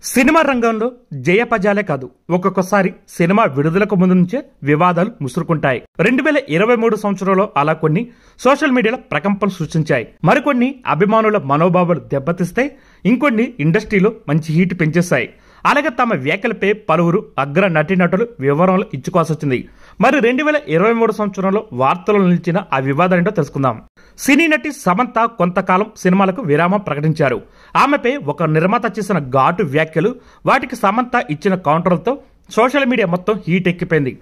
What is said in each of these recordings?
Cinema రంగంలో జయపజాలే కాదు, ఒక్కొక్కసారి సినిమా విడుదలకు ముందు నుంచే వివాదాలు ముసురుకుంటాయి. 2023 సంవత్సరంలో అలా కొన్ని సోషల్ మీడియాలో ప్రకంపనలు సృష్టించాయి. మరికొన్ని అభిమానుల మనోభావాలు దెబ్బతీస్తే, ఇంకొన్ని ఇండస్ట్రీలో మంచి హీట్ పెంచేశాయి. అలాగే తమ వ్యాఖ్యలపై పలువురు అగ్ర నటీనటులు వివరాలు ఇచ్చుకోవాల్సి వచ్చింది. మరి 2023 సంవత్సరంలో వార్తల్లో నిలిచిన ఆ వివాదం ఏంటో తెలుసుకుందాం. సినీ నటి సమంత కొంతకాలం సినిమాలకు విరామం ప్రకటించారు. ఆమెపై ఒక నిర్మాత చేసిన ఘాటు వ్యాఖ్యలు, వాటికి సమంత ఇచ్చిన కౌంటర్లతో సోషల్ మీడియా మొత్తం హీట్ ఎక్కిపోయింది.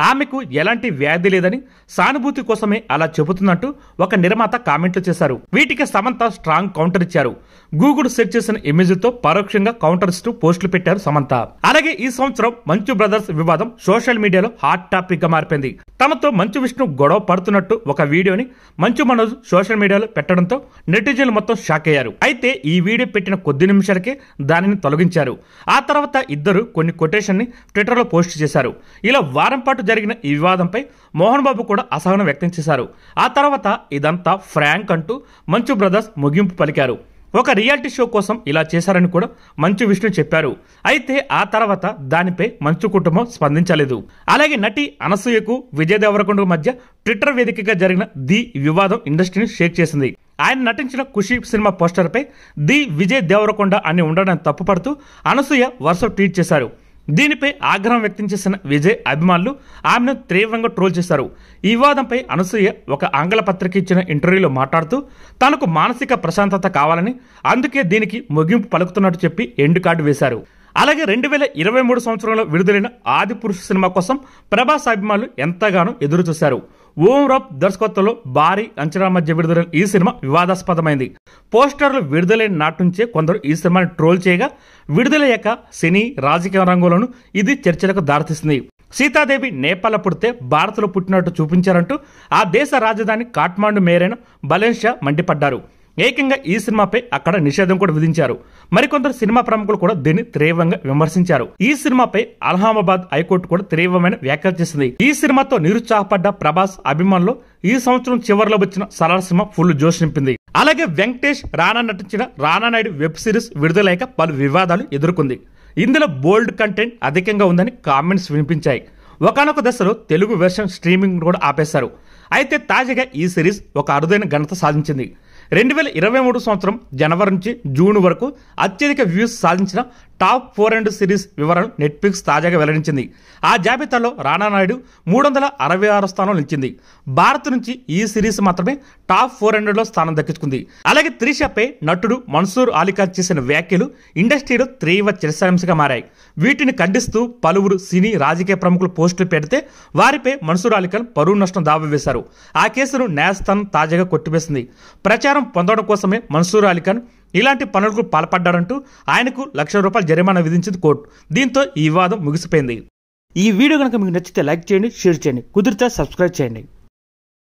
ఆమెకు ఎలాంటి వ్యాధి లేదని, సానుభూతి కోసమే అలా చెబుతున్నట్టు ఒక నిర్మాత కామెంట్లు చేశారు. వీటికి సమంత స్ట్రాంగ్ కౌంటర్ ఇచ్చారు. గూగుల్ సెర్చ్ చేసిన ఇమేజ్తో పరోక్షంగా కౌంటర్ ఇస్తూ పోస్టులు పెట్టారు సమంత. అలాగే ఈ సంవత్సరం మంచు బ్రదర్స్ వివాదం సోషల్ మీడియాలో హాట్ టాపిక్ గా మారిపోయింది. తమతో మంచు విష్ణు గొడవ పడుతున్నట్టు ఒక వీడియోని మంచు మనోజ్ సోషల్ మీడియాలో పెట్టడంతో నెటిజన్లు మొత్తం షాక్ అయ్యారు. అయితే ఈ వీడియో పెట్టిన కొద్ది నిమిషాలకే దానిని తొలగించారు. ఆ తర్వాత ఇద్దరు కొన్ని కొటేషన్ ని ట్విట్టర్లో పోస్ట్ చేశారు. ఇలా వారం పాటు జరిగిన ఈ వివాదంపై మోహన్ బాబు కూడా అసహనం వ్యక్తం చేశారు. ఆ తర్వాత ఇదంతా ఫ్రాంక్ అంటూ మంచు బ్రదర్స్ ముగింపు పలికారు. ఒక రియాలిటీ షో కోసం ఇలా చేశారని కూడా మంచు విష్ణు చెప్పారు. అయితే ఆ తర్వాత దానిపై మంచు కుటుంబం స్పందించలేదు. అలాగే నటి అనసూయకు విజయ్ దేవరకొండ మధ్య ట్విట్టర్ వేదికగా జరిగిన ది వివాదం ఇండస్ట్రీని షేక్ చేసింది. ఆయన నటించిన ఖుషి సినిమా పోస్టర్ పై ది విజయ్ దేవరకొండ అని ఉండడాన్ని తప్పుపడుతూ అనసూయ వరుస ట్వీట్ చేశారు. దీనిపై ఆగ్రహం వ్యక్తం చేసిన విజయ్ అభిమానులు ఆమెను తీవ్రంగా ట్రోల్ చేశారు. ఈ వివాదంపై అనసూయ ఒక ఆంగ్ల పత్రిక ఇచ్చిన ఇంటర్వ్యూలో మాట్లాడుతూ తనకు మానసిక ప్రశాంతత కావాలని, అందుకే దీనికి ముగింపు పలుకుతున్నట్టు చెప్పి ఎండ్ కార్డు వేశారు. అలాగే 2023 సంవత్సరంలో విడుదలైన ఆదిపురుష్ సినిమా కోసం ప్రభాస్ అభిమానులు ఎంతగానో ఎదురు చూశారు. ఓం రాబ్ దర్శకత్వంలో భారీ అంచనాల మధ్య విడుదలైన ఈ సినిమా వివాదాస్పదమైంది. పోస్టర్లు విడుదలైన నాటి నుంచే కొందరు ఈ సినిమాని ట్రోల్ చేయగా, విడుదలయ్యాక సినీ రాజకీయ రంగంలోనూ ఇది చర్చలకు దారితీసింది. సీతాదేవి నేపాల్లో పుడితే భారత్లో పుట్టినట్టు చూపించారంటూ ఆ దేశ రాజధాని కాఠ్మాండు మేరైన బలేన్షా మండిపడ్డారు. ఏకంగా ఈ సినిమాపై అక్కడ నిషేధం కూడా విధించారు. మరికొందరు సినిమా ప్రముఖులు కూడా దీన్ని తీవ్రంగా విమర్శించారు. ఈ సినిమాపై అలహాబాద్ హైకోర్టు కూడా తీవ్రమైన వ్యాఖ్యలు చేసింది. ఈ సినిమాతో నిరుత్సాహపడ్డ ప్రభాస్ అభిమానులు ఈ సంవత్సరం చివరిలో వచ్చిన సలార్ సినిమా ఫుల్ జోష్ నింపింది. అలాగే వెంకటేష్ రానా నటించిన రానా నాయుడు వెబ్ సిరీస్ విడుదలయ్యాక పలు వివాదాలు ఎదుర్కొంది. ఇందులో బోల్డ్ కంటెంట్ అధికంగా ఉందని కామెంట్స్ వినిపించాయి. ఒకనొక దశలో తెలుగు వెర్షన్ స్ట్రీమింగ్ కూడా ఆపేశారు. అయితే తాజాగా ఈ సిరీస్ ఒక అరుదైన ఘనత సాధించింది. 2023 సంవత్సరం జనవరి నుంచి జూన్ వరకు అత్యధిక వ్యూస్ సాధించిన టాప్ 400 సిరీస్ వివరాలు నెట్ఫ్లిక్స్ తాజాగా వెల్లడించింది. ఆ జాబితాలో రానా నాయుడు 366 స్థానం నిలిచింది. భారత్ నుంచి ఈ సిరీస్ మాత్రమే టాప్ 400లో స్థానం దక్కించుకుంది. అలాగే త్రిషపై నటుడు మన్సూర్ అలీఖాన్ చేసిన వ్యాఖ్యలు ఇండస్ట్రీలో తీవ్ర చర్చాంశంగా మారాయి. వీటిని ఖండిస్తూ పలువురు సినీ రాజకీయ ప్రముఖులు పోస్టులు పెడితే వారిపై మన్సూర్ అలీఖాన్ పరువు నష్టం దావా వేశారు. ఆ కేసును న్యాయస్థానం తాజాగా కొట్టివేసింది. ప్రచారం పొందడం కోసమే మన్సూర్ అలీఖాన్ ఇలాంటి పనులకు పాల్పడ్డారంటూ ఆయనకు ₹1,00,000 జరిమానా విధించింది కోర్టు. దీంతో ఈ వివాదం ముగిసిపోయింది. ఈ వీడియో కనుక మీకు నచ్చితే లైక్ చేయండి, షేర్ చేయండి, కుదిరితే సబ్స్క్రైబ్ చేయండి.